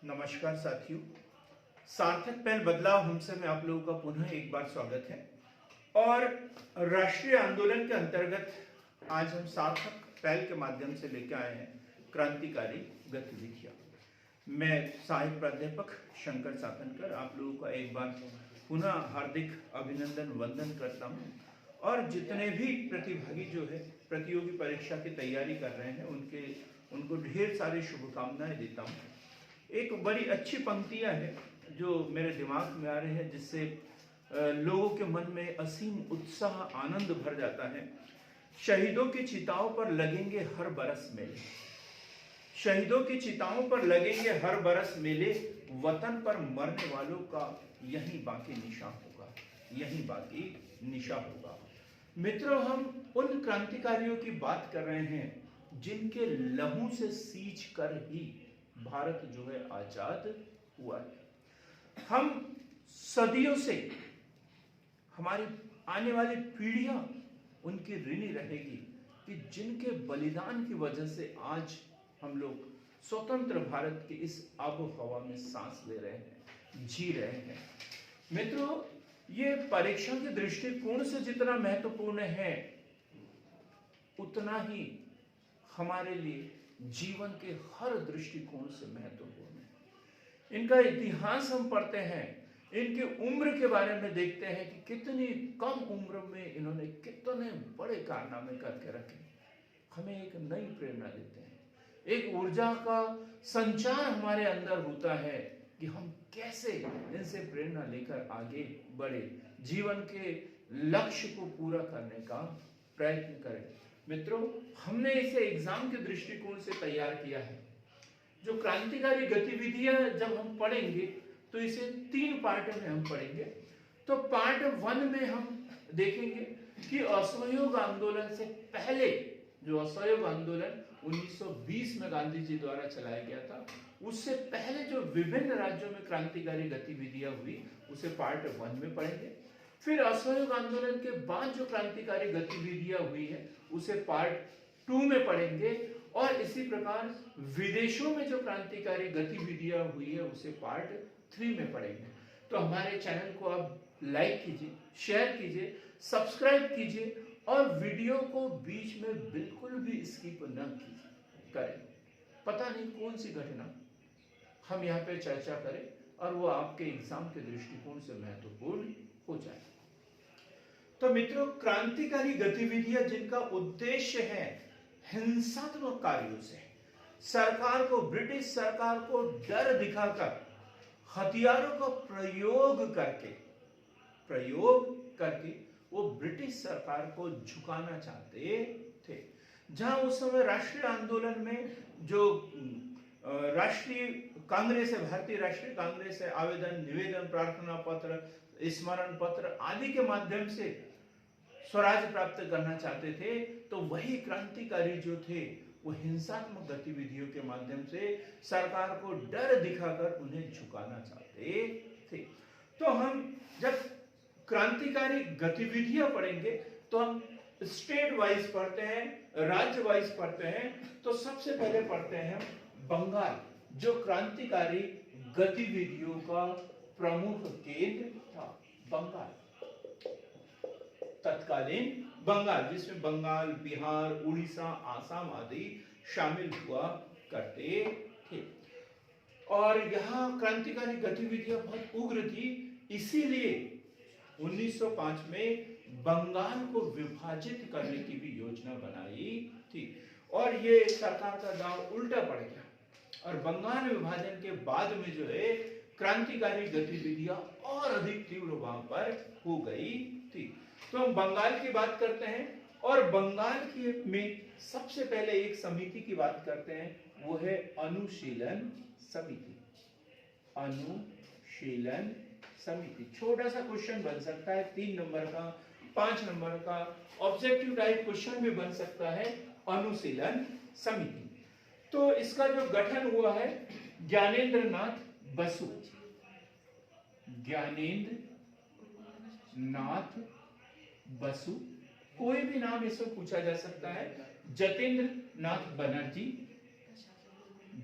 नमस्कार साथियों, सार्थक पहल बदलाव हमसे में आप लोगों का पुनः एक बार स्वागत है। और राष्ट्रीय आंदोलन के अंतर्गत आज हम सार्थक पहल के माध्यम से लेकर आए हैं क्रांतिकारी गतिविधियां। मैं सहायक प्राध्यापक शंकर सातनकर आप लोगों का एक बार पुनः हार्दिक अभिनंदन वंदन करता हूं और जितने भी प्रतिभागी जो है प्रतियोगी परीक्षा की तैयारी कर रहे हैं उनको ढेर सारी शुभकामनाएं देता हूं। एक बड़ी अच्छी पंक्तियां हैं जो मेरे दिमाग में आ रही है, जिससे लोगों के मन में असीम उत्साह आनंद भर जाता है। शहीदों की चिताओं पर लगेंगे हर बरस मेले, शहीदों की चिताओं पर लगेंगे हर बरस मेले, वतन पर मरने वालों का यही बाकी निशा होगा, यही बाकी निशा होगा। मित्रों, हम उन क्रांतिकारियों की बात कर रहे हैं जिनके लहू से सींच कर ही भारत जो है आजाद हुआ है। हम सदियों से, हमारी आने वाली पीढ़ियां उनकी ऋणी रहेगी कि जिनके बलिदान की वजह से आज हम लोग स्वतंत्र भारत की इस आबो हवा में सांस ले रहे हैं, जी रहे हैं। मित्रों, ये परीक्षा के दृष्टिकोण से जितना महत्वपूर्ण है उतना ही हमारे लिए जीवन के हर दृष्टिकोण से महत्वपूर्ण है। इनका इतिहास हम पढ़ते हैं, इनकी उम्र के बारे में देखते हैं कि कितनी कम उम्र में इन्होंने कितने बड़े कारनामे करके रखे, हमें एक नई प्रेरणा देते हैं। एक ऊर्जा का संचार हमारे अंदर होता है कि हम कैसे इनसे प्रेरणा लेकर आगे बढ़े, जीवन के लक्ष्य को पूरा करने का प्रयत्न करें। मित्रों, हमने इसे एग्जाम के दृष्टिकोण से तैयार किया है। जो क्रांतिकारी गतिविधियां जब हम पढ़ेंगे तो इसे 3 पार्ट में हम पढ़ेंगे। तो पार्ट 1 में हम देखेंगे कि असहयोग आंदोलन से पहले, जो असहयोग आंदोलन 1920 में गांधी जी द्वारा चलाया गया था, उससे पहले जो विभिन्न राज्यों में क्रांतिकारी गतिविधियां हुई उसे पार्ट 1 में पढ़ेंगे। फिर असहयोग आंदोलन के बाद जो क्रांतिकारी गतिविधियां हुई है उसे पार्ट 2 में पढ़ेंगे। और इसी प्रकार विदेशों में जो क्रांतिकारी गतिविधियां हुई है उसे पार्ट 3 में पढ़ेंगे। तो हमारे चैनल को आप लाइक कीजिए, शेयर कीजिए, सब्सक्राइब कीजिए और वीडियो को बीच में बिल्कुल भी स्किप न करें। पता नहीं कौन सी घटना हम यहाँ पे चर्चा करें और वो आपके एग्जाम के दृष्टिकोण से महत्वपूर्ण हो जाए। तो मित्रों, क्रांतिकारी गतिविधियां जिनका उद्देश्य है हिंसात्मक कार्यों से सरकार को, ब्रिटिश सरकार को डर दिखाकर, हथियारों का प्रयोग करके वो ब्रिटिश सरकार को झुकाना चाहते थे। जहां उस समय राष्ट्रीय आंदोलन में जो राष्ट्रीय कांग्रेस है, भारतीय राष्ट्रीय कांग्रेस है, आवेदन, निवेदन, प्रार्थना पत्र, स्मरण पत्र आदि के माध्यम से स्वराज प्राप्त करना चाहते थे, तो वही क्रांतिकारी जो थे वो हिंसात्मक गतिविधियों के माध्यम से सरकार को डर दिखाकर उन्हें झुकाना चाहते थे। तो हम जब क्रांतिकारी गतिविधियां पढ़ेंगे तो हम स्टेट वाइज पढ़ते हैं, राज्य वाइज पढ़ते हैं। तो सबसे पहले पढ़ते हैं बंगाल, जो क्रांतिकारी गतिविधियों का प्रमुख केंद्र था। बंगाल, तत्कालीन बंगाल, जिसमें बंगाल, बिहार, उड़ीसा, आसाम आदि शामिल हुआ करते थे। और यहां क्रांतिकारी गतिविधियां बहुत उग्र थी, इसीलिए 1905 में बंगाल को विभाजित करने की भी योजना बनाई थी। और ये सरकार का दांव उल्टा पड़ गया और बंगाल विभाजन के बाद में जो है क्रांतिकारी गतिविधियां और अधिक तीव्र वहां पर हो गई थी। तो हम बंगाल की बात करते हैं और बंगाल की में सबसे पहले एक समिति की बात करते हैं, वो है अनुशीलन समिति। अनुशीलन समिति छोटा सा क्वेश्चन बन सकता है, 3 नंबर का, 5 नंबर का, ऑब्जेक्टिव टाइप क्वेश्चन भी बन सकता है। अनुशीलन समिति, तो इसका जो गठन हुआ है ज्ञानेंद्र नाथ बसु, ज्ञानेंद्र नाथ बसु, कोई भी नाम इसमें पूछा जा सकता है, जतेंद्र नाथ बनर्जी,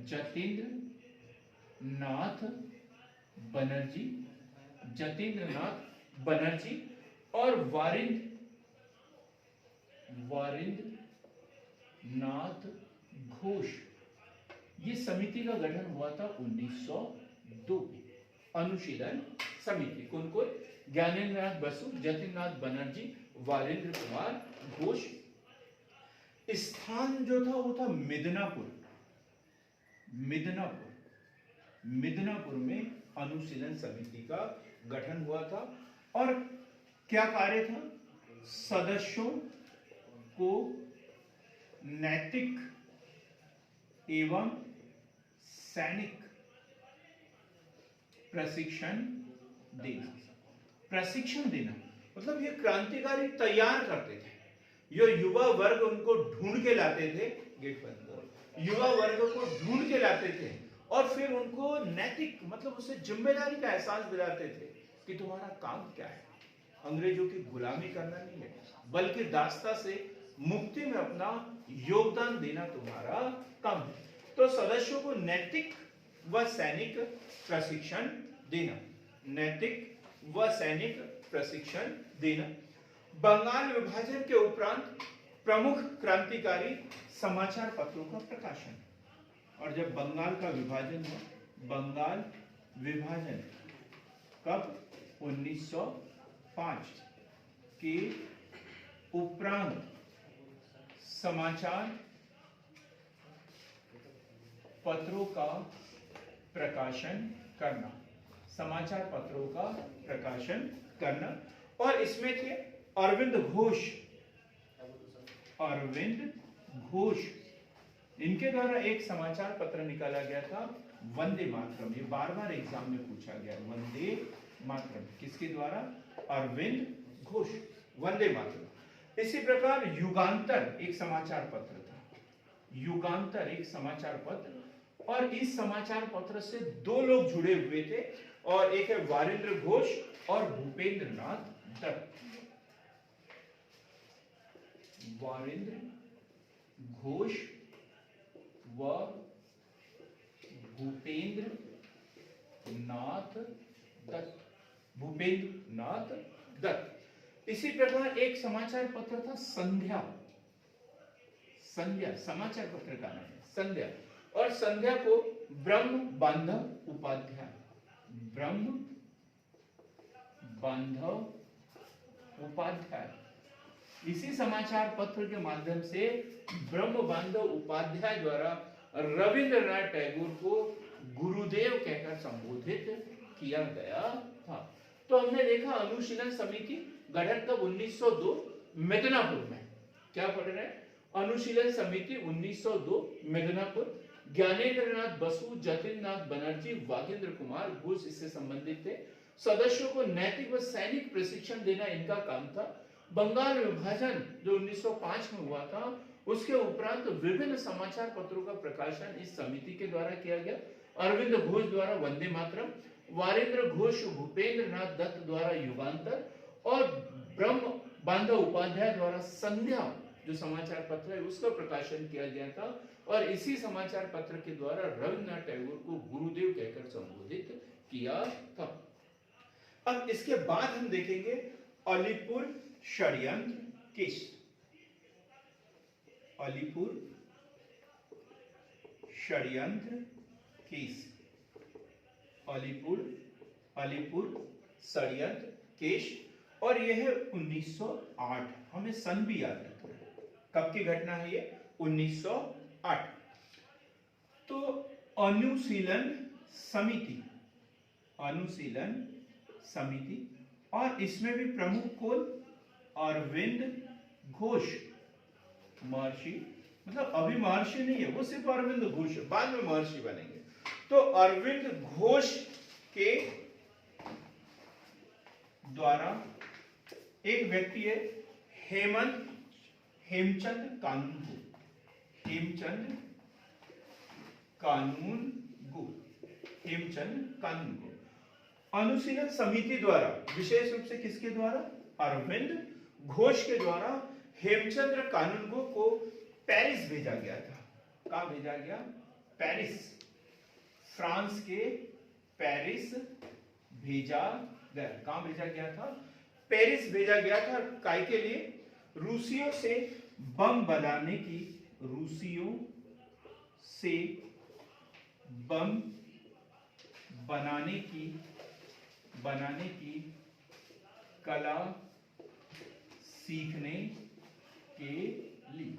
जतेंद्र नाथ बनर्जी, जतीन्द्र नाथ बनर्जी और वारिंद्र नाथ घोष, ये समिति का गठन हुआ था 1902 में। अनुशीलन समिति कौन कौन? ज्ञानेन्द्र नाथ बसु, जतीन्द्र नाथ बनर्जी, वारिंद्र कुमार घोष। स्थान जो था वो था मिदनापुर। मिदनापुर में अनुशीलन समिति का गठन हुआ था। और क्या कार्य था? सदस्यों को नैतिक एवं सैनिक प्रशिक्षण देना। मतलब ये क्रांतिकारी तैयार करते थे, ये युवा वर्ग उनको ढूंढ के लाते थे, गेट बंद करो, युवा वर्ग को ढूंढ के लाते थे और फिर उनको नैतिक मतलब उसे जिम्मेदारी का एहसास दिलाते थे कि तुम्हारा काम क्या है, अंग्रेजों की गुलामी करना नहीं है, बल्कि दास्ता से मुक्ति में अपना योगदान देना तुम्हारा काम है। तो सदस्यों को नैतिक व सैनिक प्रशिक्षण देना, बंगाल विभाजन के उपरांत प्रमुख क्रांतिकारी समाचार पत्रों का प्रकाशन। और जब बंगाल का विभाजन हुआ, बंगाल विभाजन कब? 1905 के उपरांत समाचार पत्रों का प्रकाशन करना। और इसमें थे अरविंद घोष, इनके द्वारा एक समाचार पत्र निकाला गया था, वंदे मातरम। ये बार एग्जाम में पूछा गया, वंदे मातरम किसके द्वारा? अरविंद घोष, वंदे मातरम। इसी प्रकार युगांतर एक समाचार पत्र था, और इस समाचार पत्र से दो लोग जुड़े हुए थे, और एक है वारिंद्र घोष और भूपेंद्र नाथ दत्त। वारिंद्र घोष व भूपेंद्र नाथ दत्त। इसी प्रकार एक समाचार पत्र था संध्या, समाचार पत्र का नाम है संध्या, और संध्या को ब्रह्म बांधव उपाध्याय, इसी समाचार पत्र के माध्यम से ब्रह्म बांधव उपाध्याय द्वारा रविंद्रनाथ टैगोर को गुरुदेव कहकर संबोधित किया गया था। तो हमने देखा अनुशीलन समिति गठन कब? 1902 मिदनापुर में। क्या पढ़ रहे हैं? अनुशीलन समिति 1902 मिदनापुर। ज्ञानेन्द्र नाथ बसु, जतीन्द्र नाथ बनर्जी, वागेंद्र कुमार घोष इससे संबंधित थे। सदस्यों को नैतिक व सैनिक प्रशिक्षण देना इनका काम था। बंगाल विभाजन जो 1905 में हुआ था, उसके उपरांत विभिन्न समाचार पत्रों का प्रकाशन इस समिति के द्वारा किया गया। अरविंद घोष द्वारा वंदे मातरम, वारिंद्र घोष भूपेंद्र नाथ दत्त द्वारा युगांतर, और ब्रह्म बांधव उपाध्याय द्वारा संध्या जो समाचार पत्र है उसका प्रकाशन किया गया था। और इसी समाचार पत्र के द्वारा रविन्द्रनाथ टैगोर को गुरुदेव कहकर संबोधित किया था। अब इसके बाद हम देखेंगे अलीपुर षड्यंत्र केस। अलीपुर षड्यंत्र केस, और यह है 1908। हमें सन भी याद रखना है, कब की घटना है ये? 1908। तो अनुशीलन समिति, और इसमें भी प्रमुख कौन? अरविंद घोष, महर्षि, मतलब अभी महर्षि नहीं है वो, सिर्फ अरविंद घोष है, बाद में महर्षि बनेंगे। तो अरविंद घोष के द्वारा एक व्यक्ति है हेमचंद कानूनगो। अनुशीलन समिति द्वारा, विशेष रूप से किसके द्वारा? अरविंद घोष के द्वारा हेमचंद्र कानूनगो को पेरिस भेजा गया था। कहां भेजा गया? पेरिस, फ्रांस के पेरिस भेजा गया। कहां भेजा गया था? पेरिस भेजा गया था। काय के लिए? रूसियों से बम बनाने की, रूसियों से बम बनाने की कला सीखने के लिए,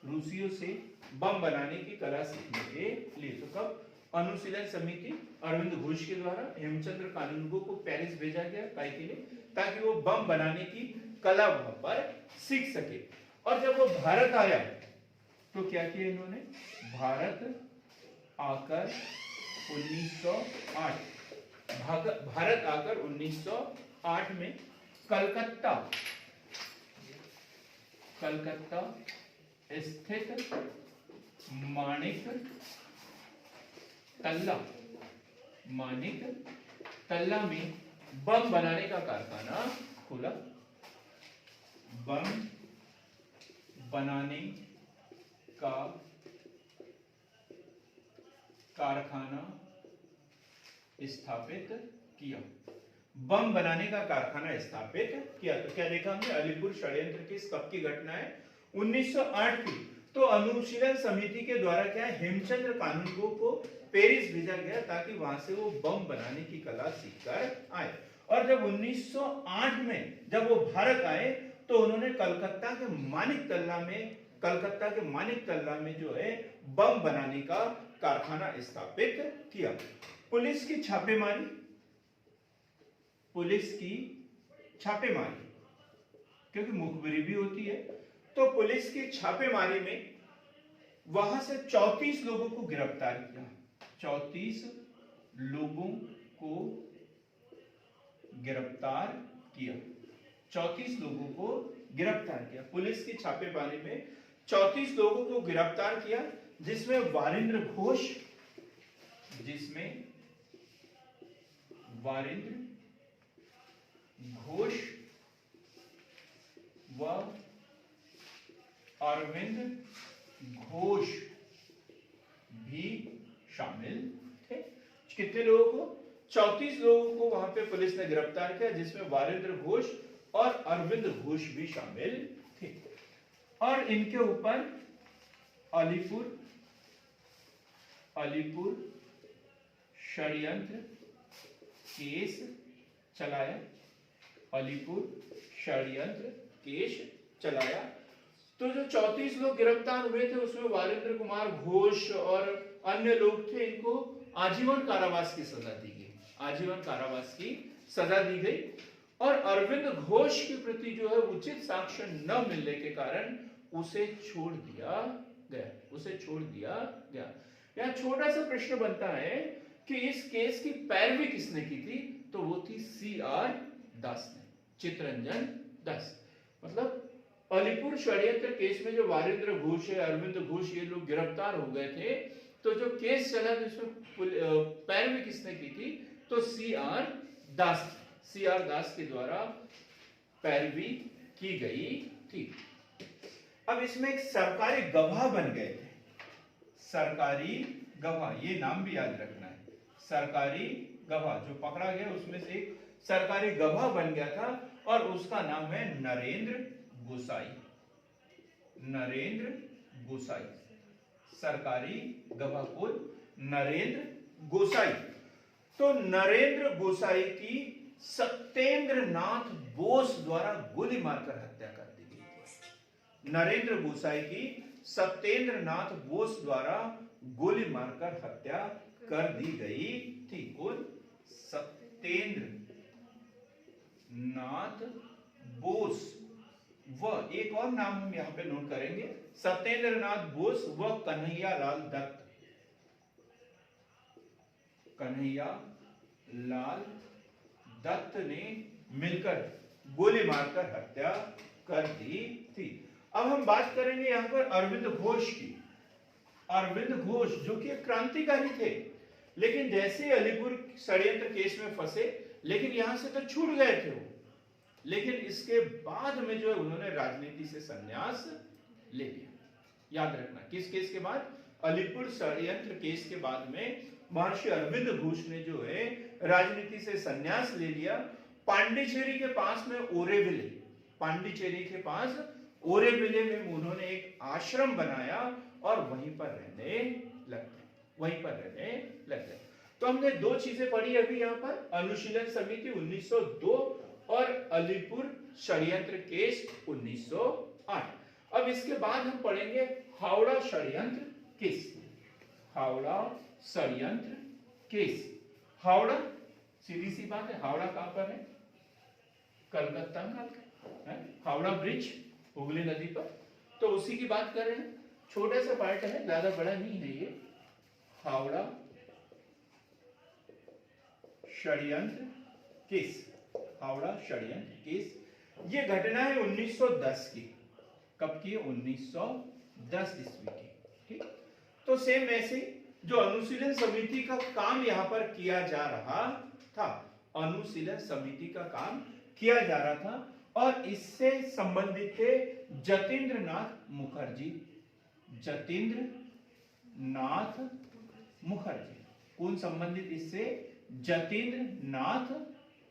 रूसियों से बम बनाने की कला सीखने के लिए। तो कब? अनुशीलन समिति अरविंद घोष के द्वारा हेमचंद्र कानूनगो को पेरिस भेजा गया, काय के लिए? ताकि वो बम बनाने की कला वहां पर सीख सके। और जब वो भारत आया तो क्या किया इन्होंने? भारत आकर 1908 में कलकत्ता स्थित माणिक तल्ला में बम बनाने का कारखाना खोला। बम बनाने का कारखाना स्थापित किया। बम बनाने का कारखाना स्थापित किया। तो क्या देखा हमने? अलीपुर षड्यंत्र केस कब की घटना है? 1908 की। तो अनुशीलन समिति के द्वारा क्या है? हेमचंद्र कानूनगो को पेरिस भेजा गया ताकि वहां से वो बम बनाने की कला सीखकर आए। और जब 1908 में जब वो भारत आए तो उन्होंने कलकत्ता के मानिक तल्ला में जो है बम बनाने का कारखाना स्थापित किया। पुलिस की छापेमारी, क्योंकि मुखबिरी भी होती है, तो पुलिस की छापेमारी में वहां से 34 लोगों को गिरफ्तार किया। 34 लोगों को गिरफ्तार किया। 34 लोगों को गिरफ्तार किया। पुलिस की छापेमारी में 34 लोगों को गिरफ्तार किया, जिसमें वारिंद्र घोष व अरविंद घोष भी शामिल थे। कितने लोगों को? 34 लोगों को वहां पे पुलिस ने गिरफ्तार किया, जिसमें वारिंद्र घोष और अरविंद घोष भी शामिल थे। और इनके ऊपर अलीपुर षड्यंत्र केस चलाया। तो जो 34 लोग गिरफ्तार हुए थे उसमें वारिंद्र कुमार घोष और अन्य लोग थे, इनको आजीवन कारावास की सजा दी गई। और अरविंद घोष के प्रति जो है उचित साक्ष्य न मिलने के कारण उसे छोड़ दिया गया। यहाँ छोटा सा प्रश्न बनता है कि इस केस की पैरवी किसने की थी? तो वो थी CR दास ने, चित्तरंजन दास। मतलब अलीपुर षड्यंत्र केस में जो वारिंद्र घोष है, अरविंद घोष, ये लोग गिरफ्तार हो गए थे, तो जो केस चला तो इसमें पैरवी किसने की थी? तो CR दास के द्वारा पैरवी की गई थी। अब इसमें एक सरकारी गवाह बन गए थे। सरकारी गवाह, ये नाम भी याद रखना है। सरकारी गवाह जो पकड़ा गया उसमें से एक सरकारी गवाह बन गया था और उसका नाम है नरेंद्र गोसाई। सरकारी गवाह कौन? नरेंद्र गोसाई। तो नरेंद्र गोसाई की सत्येंद्र नाथ बोस द्वारा गोली मारकर हत्या कर दी गई। नरेंद्र गोसाई की सत्येंद्र नाथ बोस द्वारा गोली मारकर हत्या कर दी गई थी। कौन? सत्येंद्र नाथ बोस व एक और नाम हम यहां पे नोट करेंगे, सत्येंद्र नाथ बोस व कन्हैयालाल दत्त ने मिलकर गोली मारकर हत्या कर दी थी। अब हम बात करेंगे यहां पर अरविंद घोष की। अरविंद घोष जो कि क्रांतिकारी थे, लेकिन जैसे अलीपुर षड्यंत्र केस में फंसे, लेकिन यहां से तो छूट गए थे वो, लेकिन इसके बाद में जो है उन्होंने राजनीति से संन्यास ले लिया। याद रखना, किस केस के बाद? अलीपुर षड्यंत्र केस के बाद में महर्षि अरविंद घोष ने जो है राजनीति से संन्यास ले लिया। पांडिचेरी के पास में ओरेविले, पांडिचेरी के पास ओरेविले में उन्होंने एक आश्रम बनाया और वहीं पर रहने लग गए। तो हमने दो चीजें पढ़ी अभी यहाँ पर, अनुशीलन समिति 1902 और अलीपुर षड्यंत्र केस 1908। अब इसके बाद हम पढ़ेंगे हावड़ा षड्यंत्र केस। हावड़ा षड्यंत्र केस। हावड़ा, सीधी सी बात है, हावड़ा कहां पर है? कलकत्ता में है, हावड़ा ब्रिज हुगली नदी पर। तो उसी की बात कर रहे हैं, छोटा सा पार्ट है, ज्यादा बड़ा नहीं है ये। हावड़ा षड्यंत्र केस, हावड़ा षड्यंत्र केस। ये घटना है 1910 की। कब की? 1910 ईस्वी की। ठीक, तो सेम ऐसे जो अनुशीलन समिति का काम यहां पर किया जा रहा था, अनुशीलन समिति का काम किया जा रहा था, और इससे संबंधित थे जतीन्द्र नाथ मुखर्जी। जतीन्द्र नाथ मुखर्जी। कौन संबंधित इससे? जतीन्द्र नाथ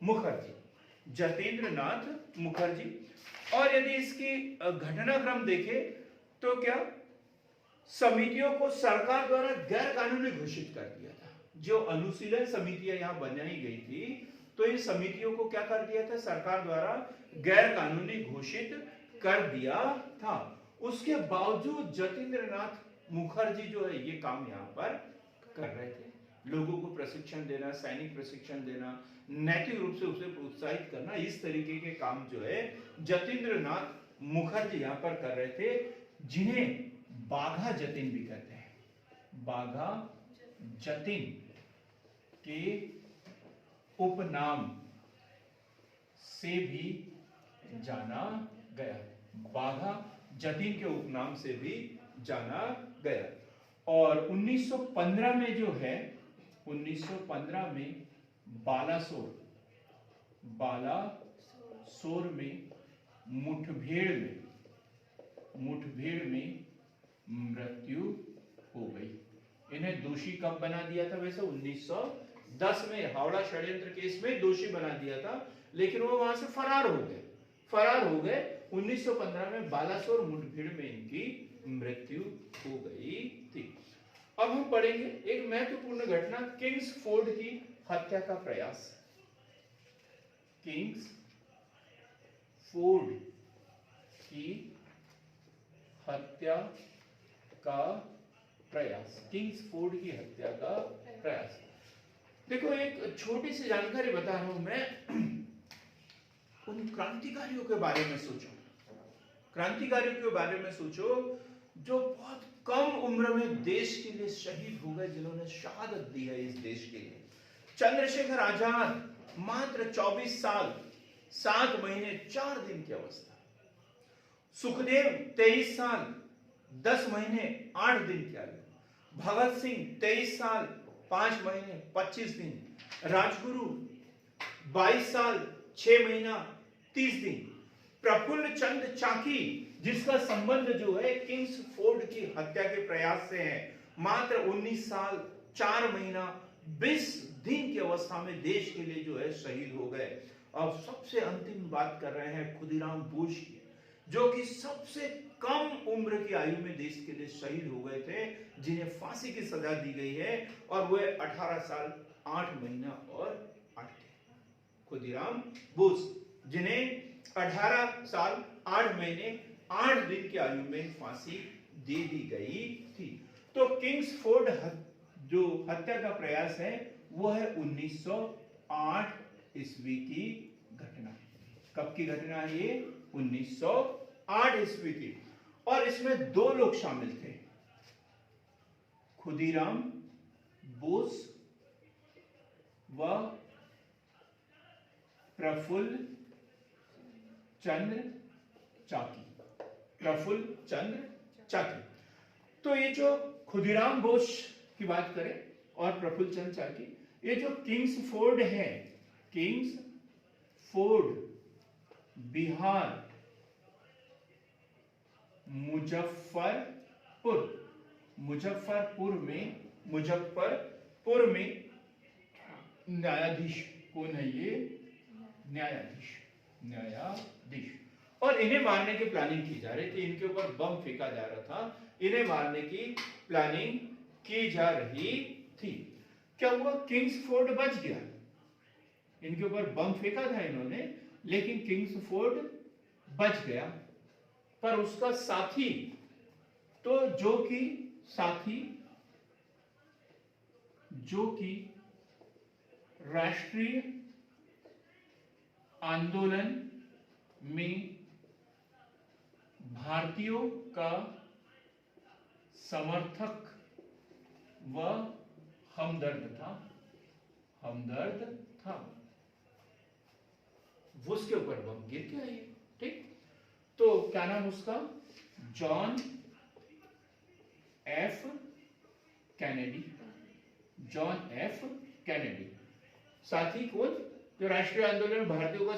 मुखर्जी। जतीन्द्र नाथ मुखर्जी। और यदि इसकी घटनाक्रम देखें तो क्या समितियों को सरकार द्वारा गैर कानूनी घोषित कर दिया था। जो अनुशीलन समितियां यहां बनाई गई थी, तो इन समितियों को क्या कर दिया था? सरकार द्वारा गैर कानूनी घोषित कर दिया था। उसके बावजूद जतीन्द्र नाथ मुखर्जी जो है ये काम यहां पर कर रहे थे। लोगों को प्रशिक्षण देना, सैनिक प्रशिक्षण देना, नैतिक रूप से उसे प्रोत्साहित करना, इस तरीके के काम जो है जतीन्द्र नाथ मुखर्जी यहां पर कर रहे थे, जिन्हें बाघा जतीन भी कहते हैं। बाघा जतीन के उपनाम से भी जाना गया। बाघा जतीन के उपनाम से भी जाना गया। और 1915 में जो है, 1915 में बालासोर में मुठभेड़ में मृत्यु हो गई। इन्हें दोषी कब बना दिया था? वैसे 1910 में हावड़ा षड्यंत्र केस में दोषी बना दिया था, लेकिन वो वहां से फरार हो गए। 1915 में बालासोर मुठभेड़ में इनकी मृत्यु हो गई थी। अब हम पढ़ेंगे एक महत्वपूर्ण घटना, किंग्सफोर्ड की हत्या का प्रयास। किंग्सफोर्ड की हत्या का प्रयास। किंग्सफोर्ड की हत्या का प्रयास। देखो, एक छोटी सी जानकारी बता रहा हूं मैं। उन क्रांतिकारियों के बारे में सोचो, क्रांतिकारियों के बारे में सोचो जो बहुत कम उम्र में देश के लिए शहीद हो गए, जिन्होंने शहादत दी है इस देश के लिए। चंद्रशेखर आजाद मात्र 24 साल 7 महीने 4 दिन की अवस्था। सुखदेव 23 साल 10 महीने 8 दिन की आयु। भगत सिंह 23 साल 5 महीने 25 दिन। राजगुरु 22 साल 6 महीना 30 दिन। प्रफुल्ल चंद चाकी, जिसका संबंध जो है किंग्सफोर्ड की हत्या के प्रयास से है, मात्र 19 साल 4 महीना 20 दिन की अवस्था में देश के लिए जो है शहीद हो गए। अब सबसे अंतिम बात कर रहे हैं खुदीराम बोस की, जो कि सबसे कम उम्र की आयु में देश के लिए शहीद हो गए थे, जिन्हें फांसी की सजा दी गई है, और वह 18 साल 8 महीना और 8 दिन। खुदीराम बोस, जिन्हें 18 साल 8 महीने 8 दिन की आयु में फांसी दे दी गई थी। तो किंग्सफोर्ड जो हत्या का प्रयास है वो है 1908 ईस्वी की घटना। कब की घटना है ये? 1908 ईस्वी की। और इसमें 2 लोग शामिल थे, खुदीराम बोस व प्रफुल्ल चंद्र चाकी। प्रफुल्ल चंद्र चाकी। तो ये जो खुदीराम बोस की बात करें और प्रफुल्ल चंद्र चाकी, ये जो किंग्सफोर्ड है, किंग्सफोर्ड बिहार मुजफ्फरपुर में पूर्व में न्यायाधीश कौन है ये? न्यायाधीश। और इन्हें मारने की प्लानिंग की जा रही थी, इनके ऊपर बम फेंका जा रहा था, इन्हें मारने की प्लानिंग की जा रही थी। क्या हुआ? किंग्सफोर्ड बच गया। इनके ऊपर बम फेंका था इन्होंने, लेकिन किंग्सफोर्ड बच गया। पर उसका साथी, तो जो कि राष्ट्रीय आंदोलन में भारतीयों का समर्थक व हमदर्द था, उसके ऊपर बम गिर गया ये। ठीक, तो क्या नाम उसका? John F Kennedy. साथी कौन? जो राष्ट्रीय आंदोलन में भारतीयों का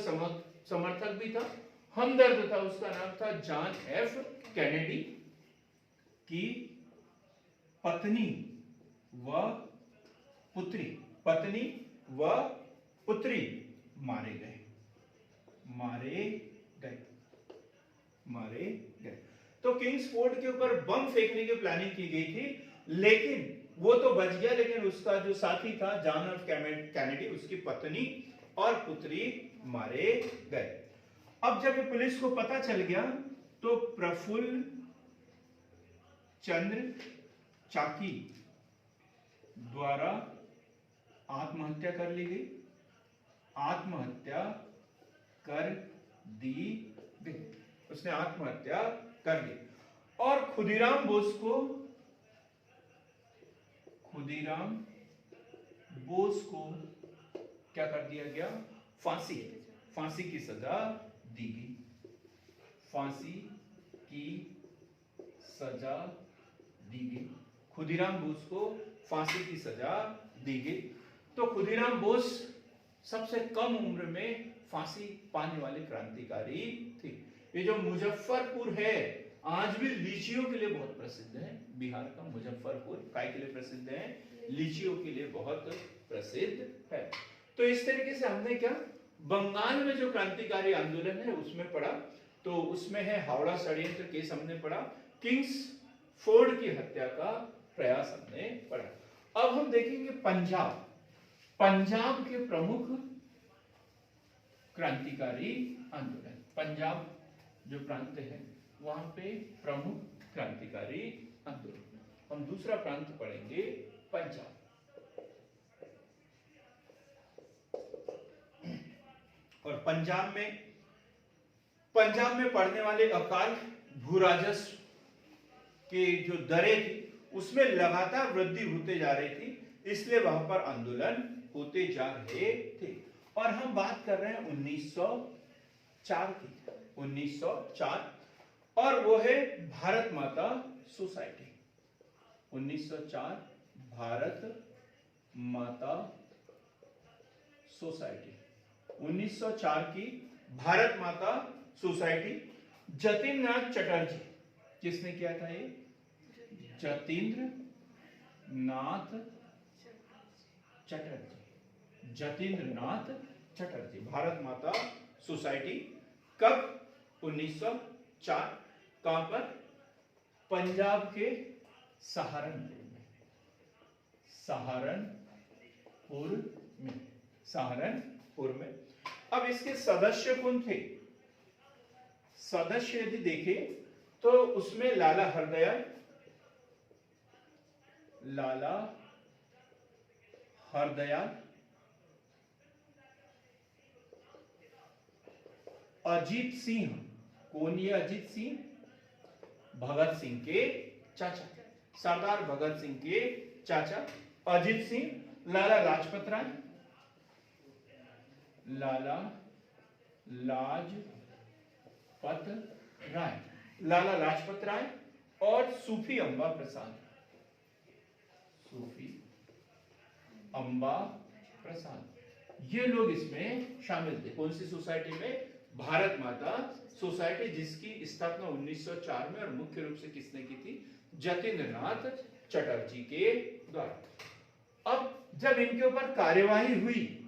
समर्थक भी था, हमदर्द था, उसका नाम था जॉन एफ कैनेडी की पत्नी व पुत्री मारे गए। तो किंग्सफोर्ड के ऊपर बम फेंकने की प्लानिंग की गई थी, लेकिन वो तो बच गया, लेकिन उसका जो साथी था जॉन एफ कैनेडी, उसकी पत्नी और पुत्री मारे गए। अब जब ये पुलिस को पता चल गया तो प्रफुल्ल चंद्र चाकी द्वारा आत्महत्या कर ली गई, उसने आत्महत्या कर ली। और खुदीराम बोस को क्या कर दिया गया? फांसी की सजा दी गई। खुदीराम बोस को फांसी की सजा दी गई। तो खुदीराम बोस सबसे कम उम्र में फांसी पाने वाले क्रांतिकारी थे। ये जो मुजफ्फरपुर है आज भी लीचियों के लिए बहुत प्रसिद्ध है। बिहार का मुजफ्फरपुर काय के लिए प्रसिद्ध है? लीचियों के लिए बहुत प्रसिद्ध है। तो इस तरीके से हमने क्या, बंगाल में जो क्रांतिकारी आंदोलन है उसमें पढ़ा। तो उसमें है हावड़ा षड्यंत्र केस हमने पढ़ा, किंग्सफोर्ड की हत्या का प्रयास हमने पढ़ा। अब हम देखेंगे पंजाब के प्रमुख क्रांतिकारी आंदोलन। पंजाब जो प्रांत है वहां पे प्रमुख क्रांतिकारी आंदोलन। हम दूसरा प्रांत पढ़ेंगे पंजाब। और पंजाब में पड़ने वाले अकाल भूराजस्व की जो दरें थी उसमें लगातार वृद्धि होते जा रही थी, इसलिए वहां पर आंदोलन होते जा रहे थे। और हम बात कर रहे हैं 1904 की, 1904, और वो है भारत माता सोसाइटी। 1904 भारत माता सोसाइटी। 1904 की भारत माता सोसाइटी जतीन्द्र नाथ चटर्जी, किसने किया था ये? जतीन्द्र नाथ चटर्जी। भारत माता सोसाइटी कब? 1904। कहां पर? पंजाब के सहारनपुर में। अब इसके सदस्य कौन थे? सदस्य यदि देखें तो उसमें लाला हरदयाल, अजीत सिंह। कौन ये अजीत सिंह? भगत सिंह के चाचा, सरदार भगत सिंह के चाचा अजीत सिंह। लाला लाजपत राय और सूफी अम्बा प्रसाद, ये लोग इसमें शामिल थे। कौन सी सोसाइटी में? भारत माता सोसाइटी, जिसकी स्थापना 1904 में और मुख्य रूप से किसने की थी? जतीन्द्र नाथ चटर्जी के द्वारा। अब जब इनके ऊपर कार्यवाही हुई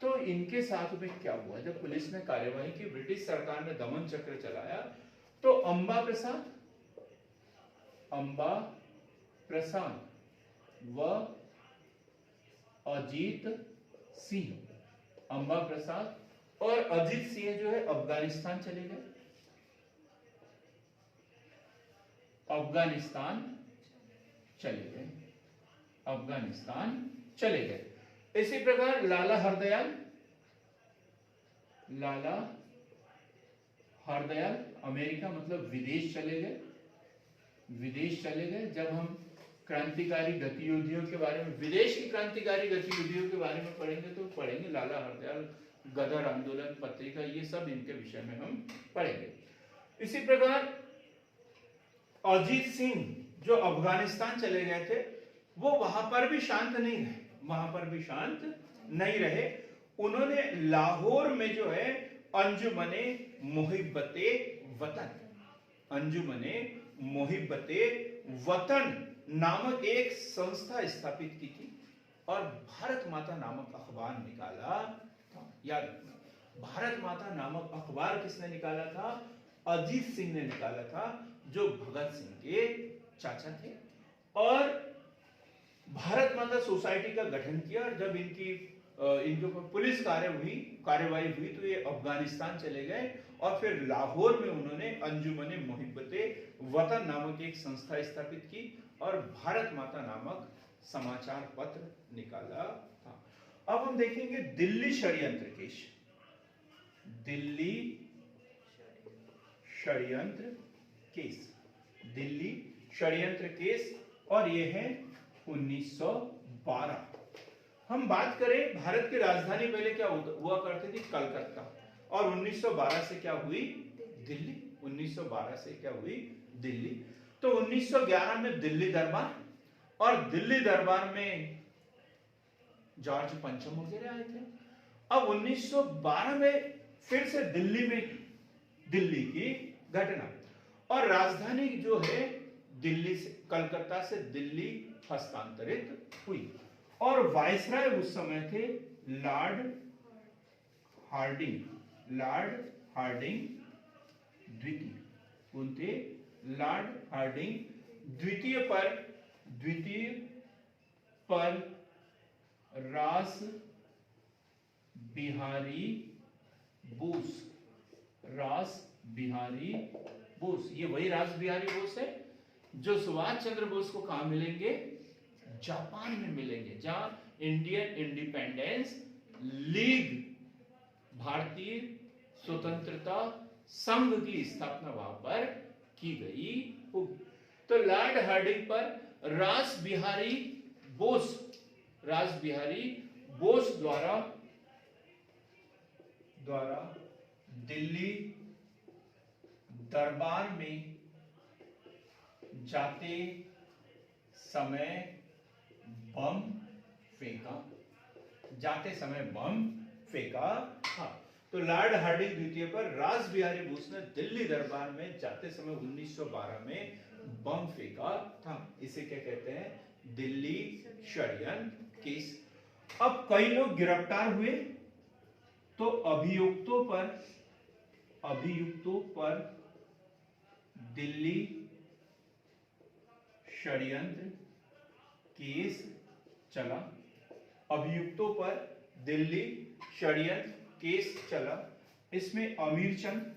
तो इनके साथ में क्या हुआ? जब पुलिस ने कार्यवाही की, ब्रिटिश सरकार ने दमन चक्र चलाया, तो अंबा प्रसाद व अजीत सिंह, अंबा प्रसाद और अजीत सिंह जो है अफगानिस्तान चले गए। अफगानिस्तान चले गए। इसी प्रकार लाला हरदयाल अमेरिका मतलब विदेश चले गए। जब हम क्रांतिकारी गतिविधियों के बारे में, विदेश की क्रांतिकारी गतिविधियों के बारे में पढ़ेंगे तो पढ़ेंगे लाला हरदयाल, गदर आंदोलन, पत्रिका, ये सब इनके विषय में हम पढ़ेंगे। इसी प्रकार अजीत सिंह जो अफगानिस्तान चले गए थे, वो वहां पर भी शांत नहीं रहे। उन्होंने लाहौर में जो है अंजुमने मोहिब्बते वतन नामक एक संस्था स्थापित की थी और भारत माता नामक अखबार निकाला था। याद रखना, भारत माता नामक अखबार किसने निकाला था? अजीत सिंह ने निकाला था, जो भगत सिंह के चाचा थे। और भारत माता सोसाइटी का गठन किया और जब इनके ऊपर पुलिस कार्यवाही हुई तो ये अफगानिस्तान चले गए और फिर लाहौर में उन्होंने अंजुमने मोहिब्बते वतन नामक एक संस्था स्थापित की और भारत माता नामक समाचार पत्र निकाला था। अब हम देखेंगे दिल्ली षड्यंत्र केस और ये है 1912। हम बात करें, भारत की राजधानी पहले क्या हुआ करती थी? कलकत्ता। और 1912 से क्या हुई? दिल्ली। 1912 से क्या हुई? दिल्ली। तो 1911 में दिल्ली दरबार, और दिल्ली दरबार में जॉर्ज पंचम वगैरह आए थे। अब 1912 में फिर से दिल्ली की घटना, और राजधानी जो है कलकत्ता से दिल्ली हस्तांतरित हुई। और वायसराय उस समय थे लॉर्ड हार्डिंग द्वितीय। कौन थे? लॉर्ड हार्डिंग द्वितीय पर रास बिहारी बोस। ये वही रास बिहारी बोस है जो सुभाष चंद्र बोस को कहां मिलेंगे? जापान में मिलेंगे, जहां इंडियन इंडिपेंडेंस लीग, भारतीय स्वतंत्रता संघ की स्थापना वहां पर की गई होगी। तो लॉर्ड हार्डिंग पर रास बिहारी बोस द्वारा दिल्ली दरबार में जाते समय बम फेंका था। तो लॉर्ड हार्डिंग द्वितीय पर रास बिहारी बोस ने दिल्ली दरबार में जाते समय 1912 में बम फेंका था। इसे क्या कहते हैं? दिल्ली षड्यंत्र केस। अब कई लोग गिरफ्तार हुए, तो अभियुक्तों पर दिल्ली षड्यंत्र केस चला। इसमें अमीर चंद्र,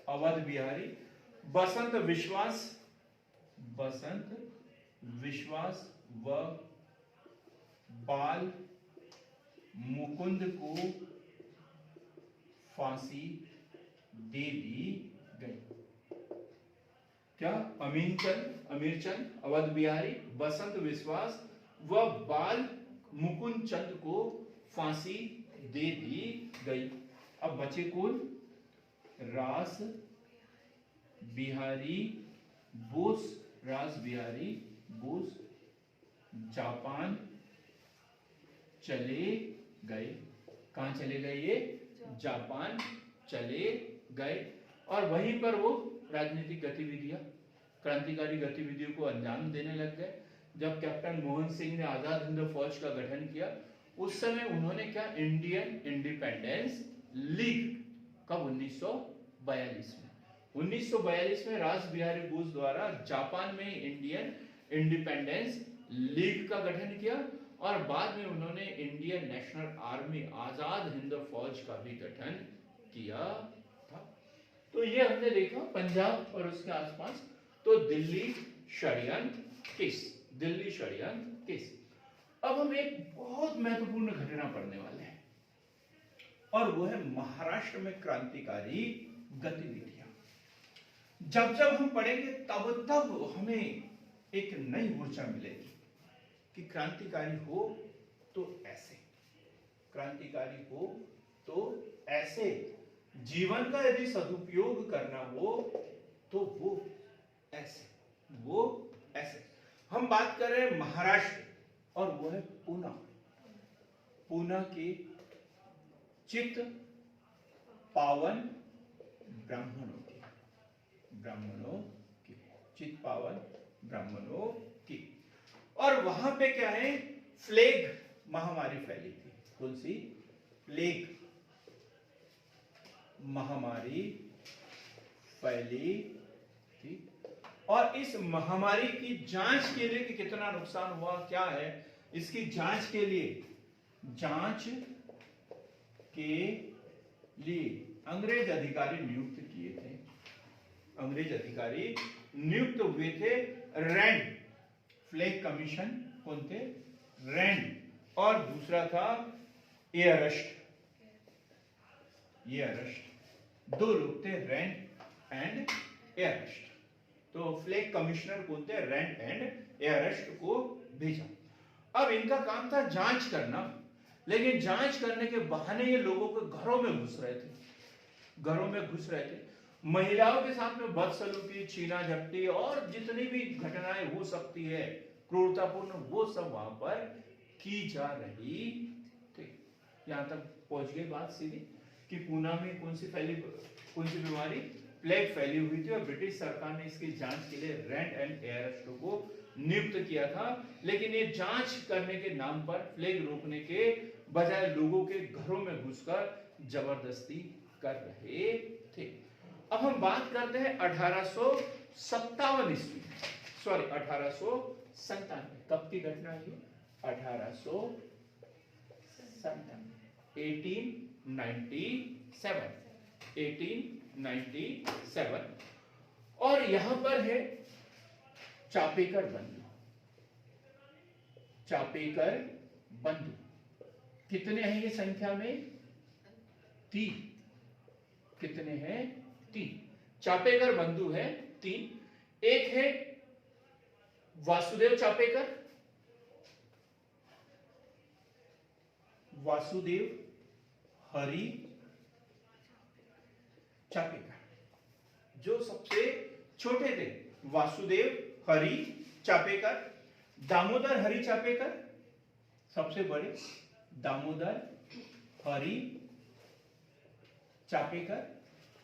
अवध बिहारी, बसंत विश्वास व बाल मुकुंद को फांसी दे दी गई। क्या? अमीर चंद, अवध बिहारी, बसंत विश्वास व बाल मुकुंद चंद को फांसी दे दी गई। अब बचे कौन? रास बिहारी बोस जापान चले गए। कहाँ चले गए ये? जापान चले गए और वहीं पर वो राजनीतिक गतिविधियां, क्रांतिकारी गतिविधियों को अंजाम देने लग गए। जब कैप्टन मोहन सिंह ने आजाद हिंद फौज का गठन किया उस समय उन्होंने क्या, इंडियन इंडिपेंडेंस लीग, कब? 1942 में। 1942 में रास बिहारी बोस द्वारा जापान में इंडियन इंडिपेंडेंस लीग का गठन किया और बाद में उन्होंने Indian national army, Azad Hind फौज का भी गठन किया था। तो ये हमने देखा पंजाब और उसके आसपास। तो दिल्ली षड्यंत्र केस, दिल्ली षड्यंत्र केस। अब हम एक बहुत महत्वपूर्ण घटना पढ़ने वाले हैं और वो है महाराष्ट्र में क्रांतिकारी गतिविधियां। जब जब हम पढ़ेंगे तब तब हमें एक नई ऊर्जा मिलेगी कि क्रांतिकारी हो तो ऐसे, क्रांतिकारी हो तो ऐसे, जीवन का यदि सदुपयोग करना हो तो वो ऐसे, वो ऐसे। हम बात कर रहे हैं महाराष्ट्र और वो है पूना, पूना के चित पावन ब्राह्मणों की, ब्राह्मणों की, चित पावन ब्राह्मणों की। और वहां पे क्या है, प्लेग महामारी फैली थी। कौन सी? प्लेग महामारी फैली थी। और इस महामारी की जांच के लिए कि कितना नुकसान हुआ, क्या है, इसकी जांच के लिए, जांच के लिए अंग्रेज अधिकारी नियुक्त किए थे, अंग्रेज अधिकारी नियुक्त हुए थे। रैंड फ्लैग कमीशन, कौन थे? रैंड। और दूसरा था एयरस्ट, ये अरेस्ट, दो लोग थे, रैंड एंड एयरस्ट। तो फ्लैग कमिश्नर कौन थे? रैंड एंड एयरस्ट को भेजा। अब इनका काम था जांच करना, लेकिन जांच करने के बहाने ये लोगों के घरों में घुस रहे थे, घरों में घुस रहे थे। महिलाओं के साथ में बदसलूकी, छीना झपटी और जितनी भी घटनाएं हो सकती है क्रूरतापूर्ण, वो सब वहां पर की जा रही थी। यहां तक पहुंच गई बात सीधी कि पूना में कौन सी बीमारी? प्लेग फैली हुई थी और ब्रिटिश सरकार ने इसकी जांच के लिए रैंड एंड एयरस्ट को नियुक्त किया था। लेकिन ये जांच करने के नाम पर प्लेग रोकने के बजाय लोगों के घरों में घुसकर जबरदस्ती कर रहे थे। अब हम बात करते हैं 1857 ईस्वी, सॉरी 1897, कब की घटना है? 1897 और यहां पर है चापेकर बंधु, चापेकर बंधु। कितने हैं ये संख्या में? 3। कितने हैं? 3। चापेकर बंधु है 3। एक है वासुदेव चापेकर, वासुदेव हरि चापेकर, जो सबसे छोटे थे, वासुदेव हरि चापेकर। दामोदर हरि चापेकर सबसे बड़े, दामोदर हरि चापेकर।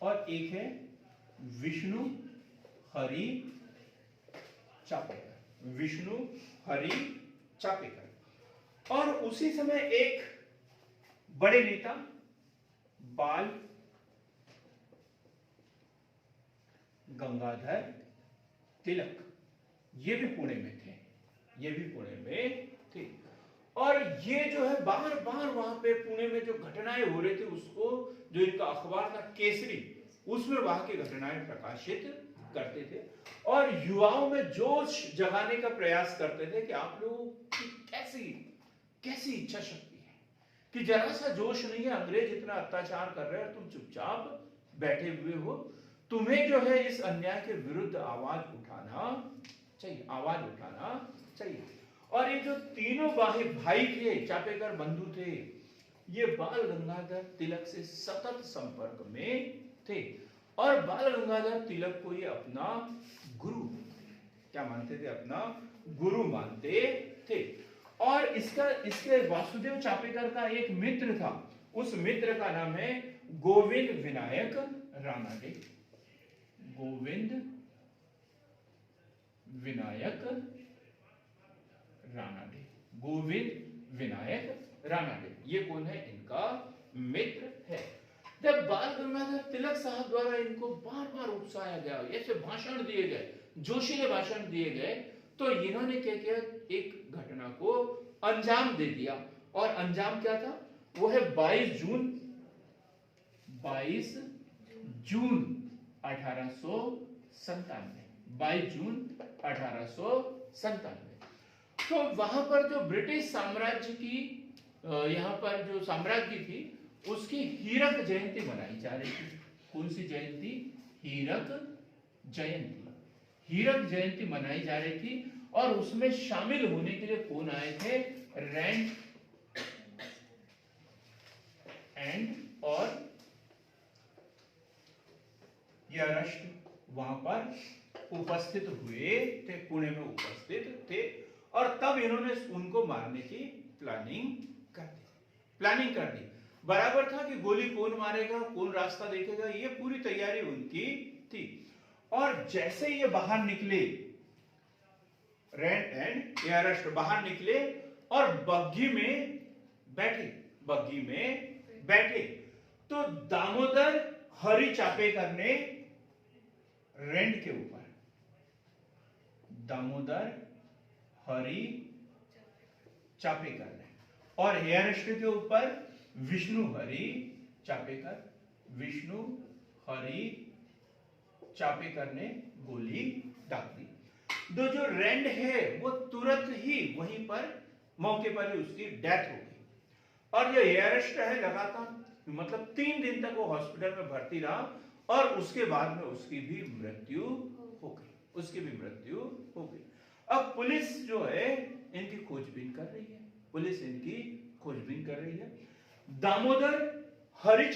और एक है विष्णु हरि चापेकर, विष्णु हरि चापेकर। और उसी समय एक बड़े नेता बाल गंगाधर तिलक, ये भी पुणे में थे, ये भी पुणे में थे। और ये जो है बार बार वहां पे पुणे में जो घटनाएं हो रही थी उसको, जो इनका अखबार था केसरी, उसमें वहां की घटनाएं प्रकाशित करते थे और युवाओं में जोश जगाने का प्रयास करते थे कि आप लोगों की कैसी कैसी इच्छा शक्ति है कि जरा सा जोश नहीं है, अंग्रेज इतना अत्याचार कर रहे हैं और तुम चुपचाप बैठे हुए हो। तुम्हें जो है इस अन्याय के विरुद्ध आवाज उठाना चाहिए, आवाज उठाना चाहिए। और ये जो तीनों भाई थे, चापेकर बंधु थे, ये बाल गंगाधर तिलक से सतत संपर्क में थे और बाल गंगाधर तिलक को ये अपना गुरु, क्या मानते थे? अपना गुरु मानते थे। और इसके वासुदेव चापेकर का एक मित्र था, उस मित्र का नाम है गोविंद विनायक रानाडे। गोविंद विनायक रानाडे, गोविंद विनायक रानाडे, ये कौन है? इनका मित्र है। जब बाल गंगाधर तिलक साहब द्वारा इनको बार बार उकसाया गया, ऐसे भाषण दिए गए, जोशीले भाषण दिए गए, तो इन्होंने क्या किया, एक घटना को अंजाम दे दिया। और अंजाम क्या था? वो है 22 जून 1897, 22 जून 1897। तो वहां पर जो ब्रिटिश साम्राज्य की यहाँ पर जो साम्राज्य थी, उसकी हीरक जयंती मनाई जा रही थी। कौन सी जयंती? हीरक जयंती। हीरक जयंती मनाई जा रही थी और उसमें शामिल होने के लिए कौन आए थे? रैंड एंड और यरस्ट वहां पर उपस्थित हुए थे, पुणे में उपस्थित थे। और तब इन्होंने उनको मारने की प्लानिंग कर दी। बराबर था कि गोली कौन मारेगा, कौन रास्ता देखेगा, ये पूरी तैयारी उनकी थी। और जैसे ये बाहर निकले, रैंड एंड यरस्ट बाहर निकले और बग्घी में बैठे, तो दामोदर हरि चापेकर ने रैंड के ऊपर, दामोदर हरि चापेकर ने, और यरस्ट के ऊपर विष्णु हरि चापेकर ने गोली दाग दी। जो रैंड है वो तुरंत ही वहीं पर मौके पर ही उसकी डेथ हो गई। और जो यरस्ट है लगातार मतलब 3 दिन तक वो हॉस्पिटल में भर्ती रहा और उसके बाद में उसकी भी मृत्यु हो गई। अब पुलिस जो है इनकी खोजबीन कर रही है। दामोदर हरि